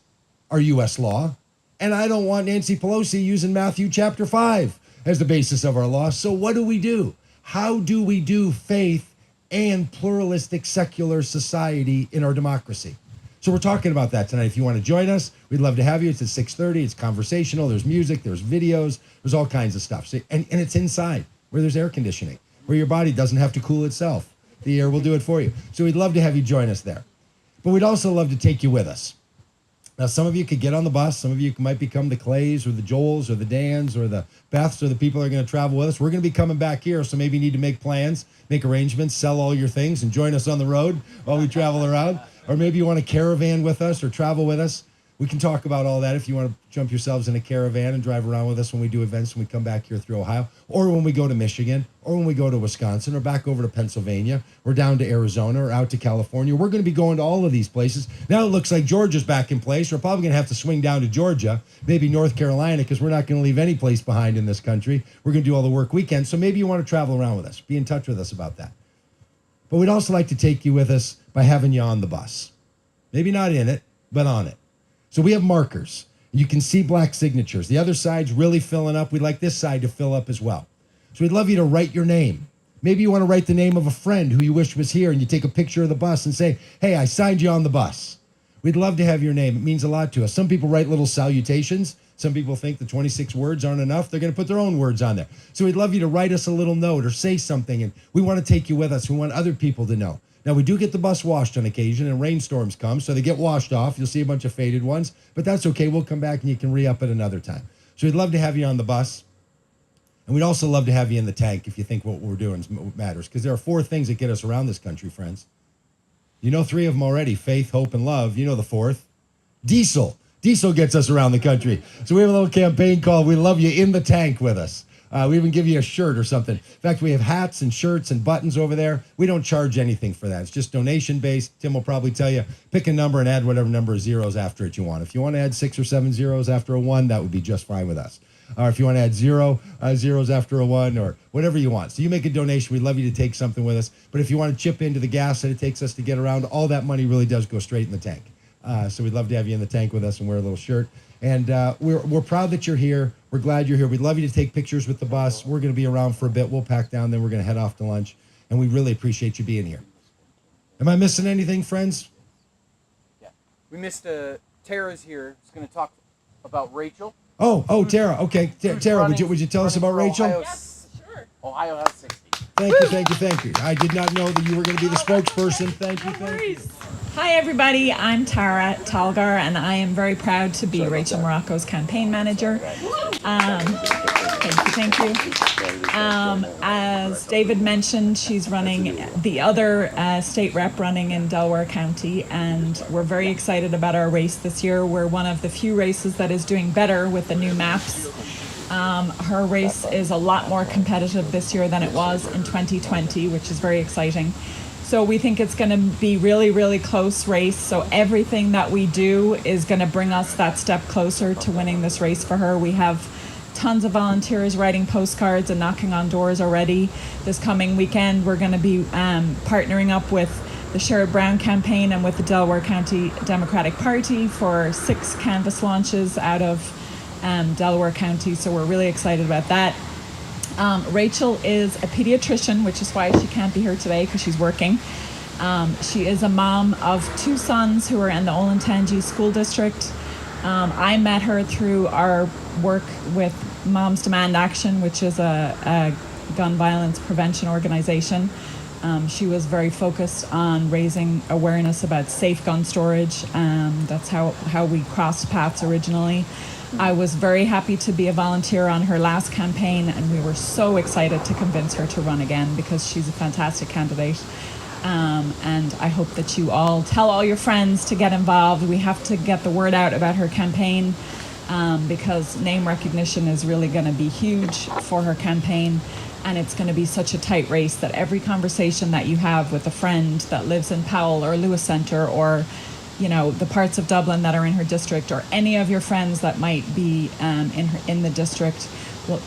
our U.S. law. And I don't want Nancy Pelosi using Matthew chapter 5 as the basis of our law. So what do we do? How do we do faith and pluralistic secular society in our democracy. So we're talking about that tonight. If you want to join us, we'd love to have you. It's at 6:30. It's conversational. There's music. There's videos. There's all kinds of stuff. So, and it's inside where there's air conditioning, where your body doesn't have to cool itself. The air will do it for you. So we'd love to have you join us there. But we'd also love to take you with us. Now, some of you could get on the bus. Some of you might become the Clays or the Joels or the Dans or the Beths or the people that are going to travel with us. We're going to be coming back here, so maybe you need to make plans, make arrangements, sell all your things, and join us on the road while we travel around. Or maybe you want to caravan with us or travel with us. We can talk about all that if you want to jump yourselves in a caravan and drive around with us when we do events, when we come back here through Ohio, or when we go to Michigan, or when we go to Wisconsin, or back over to Pennsylvania, or down to Arizona, or out to California. We're going to be going to all of these places. Now it looks like Georgia's back in place. We're probably going to have to swing down to Georgia, maybe North Carolina, because we're not going to leave any place behind in this country. We're going to do all the work weekends, so maybe you want to travel around with us. Be in touch with us about that. But we'd also like to take you with us by having you on the bus. Maybe not in it, but on it. So we have markers. You can see black signatures. The other side's really filling up. We'd like this side to fill up as well. So we'd love you to write your name. Maybe you want to write the name of a friend who you wish was here, and you take a picture of the bus and say, hey, I signed you on the bus. We'd love to have your name. It means a lot to us. Some people write little salutations. Some people think the 26 words aren't enough. They're going to put their own words on there. So we'd love you to write us a little note or say something, and we want to take you with us. We want other people to know. Now, we do get the bus washed on occasion, and rainstorms come, so they get washed off. You'll see a bunch of faded ones, but that's okay. We'll come back, and you can re-up it another time. So we'd love to have you on the bus, and we'd also love to have you in the tank if you think what we're doing matters, because there are 4 things that get us around this country, friends. You know 3 of them already: faith, hope, and love. You know the 4th. Diesel. Diesel gets us around the country. So we have a little campaign called We Love You in the Tank with us. We even give you a shirt or something. In fact, we have hats and shirts and buttons over there. We don't charge anything for that. It's just donation-based. Tim will probably tell you, pick a number and add whatever number of zeros after it you want. If you want to add 6 or 7 zeros after a 1, that would be just fine with us. Or if you want to add 0 zeros after a 1, or whatever you want. So you make a donation. We'd love you to take something with us. But if you want to chip into the gas that it takes us to get around, all that money really does go straight in the tank. So we'd love to have you in the tank with us and wear a little shirt. And we're proud that you're here. We're glad you're here. We'd love you to take pictures with the bus. We're going to be around for a bit. We'll pack down, then we're going to head off to lunch. And we really appreciate you being here. Am I missing anything, friends? Yeah. We missed Tara's here. She's going to talk about Rachel. Oh, Tara. Okay. Tara, would you tell us about Rachel? Yes, sure. Ohio has 60. Thank you. I did not know that you were going to be the spokesperson. Thank you. Hi, everybody. I'm Tara Talgar, and I am very proud to be Rachel Morocco's campaign manager. Thank you. As David mentioned, she's running the other state rep running in Delaware County, and we're very excited about our race this year. We're one of the few races that is doing better with the new maps. Her race is a lot more competitive this year than it was in 2020, which is very exciting. So we think it's going to be really, really close race. So everything that we do is going to bring us that step closer to winning this race for her. We have tons of volunteers writing postcards and knocking on doors already. This coming weekend, we're going to be partnering up with the Sherrod Brown campaign and with the Delaware County Democratic Party for 6 canvas launches out of Delaware County. So we're really excited about that. Rachel is a pediatrician, which is why she can't be here today because she's working. She is a mom of 2 sons who are in the Olentangy School District. I met her through our work with Moms Demand Action, which is a gun violence prevention organization. She was very focused on raising awareness about safe gun storage. That's how we crossed paths originally. I was very happy to be a volunteer on her last campaign, and we were so excited to convince her to run again because she's a fantastic candidate. And I hope that you all tell all your friends to get involved. We have to get the word out about her campaign because name recognition is really going to be huge for her campaign. And it's going to be such a tight race that every conversation that you have with a friend that lives in Powell or Lewis Center or the parts of Dublin that are in her district, or any of your friends that might be in the district,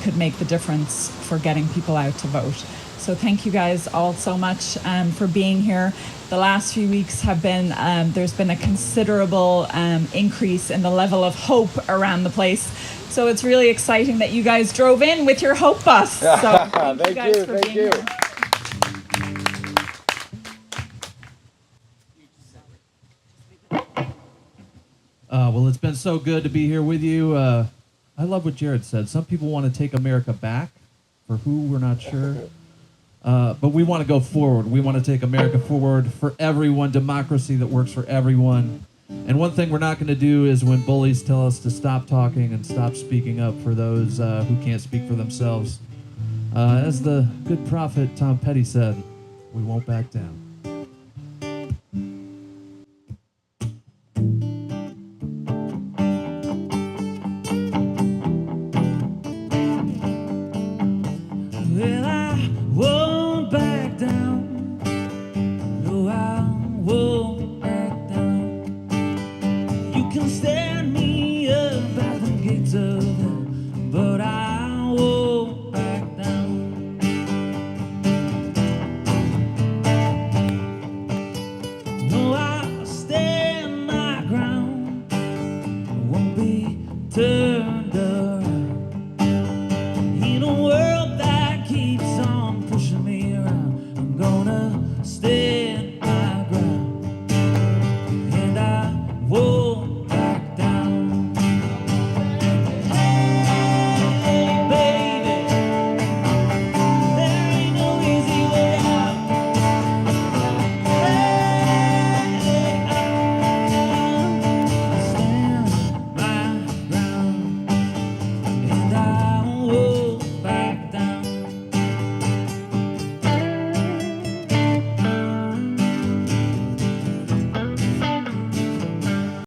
could make the difference for getting people out to vote. So thank you guys all so much for being here. The last few weeks have been, there's been a considerable increase in the level of hope around the place. So it's really exciting that you guys drove in with your hope bus. So thank you guys for being here. Well, it's been so good to be here with you. I love what Jerrad said. Some people want to take America back. For who, we're not sure. But we want to go forward. We want to take America forward for everyone, democracy that works for everyone. And one thing we're not going to do is when bullies tell us to stop talking and stop speaking up for those who can't speak for themselves. As the good prophet Tom Petty said, we won't back down.